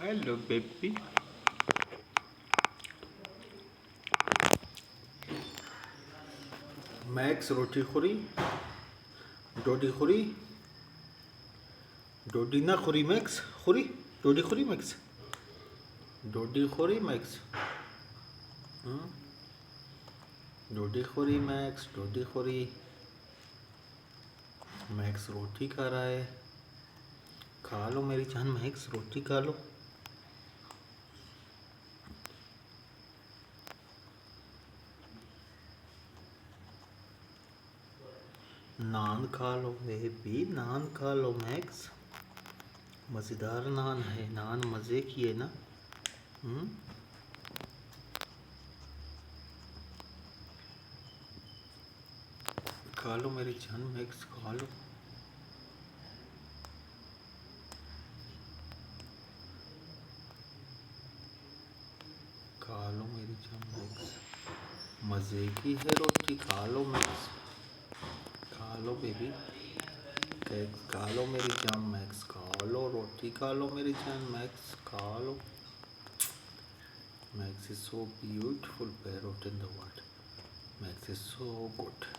Hello, baby. Max roti khori, dodi khori, dodi na khori Max, khori, dodi khori Max, dodi khori Max, dodi khori Max, dodi khori Max रोटी खा रहा है। खा लो मेरी जान max, रोटी खा लो। नान खा लो baby, नान खा लो मैक्स। मज़ेदार नान है, नान मज़े की है ना। खा लो मेरी जान मैक्स, खा लो। खा लो मेरी जान मैक्स, मज़े की है रोटी, खा लो मैक्स। खा लो बेबी, खा लो मेरी जान मैक्स, खा लो रोटी, खा लो मेरी जान मैक्स, खा लो। Max is so beautiful parrot in the world. Max is so good.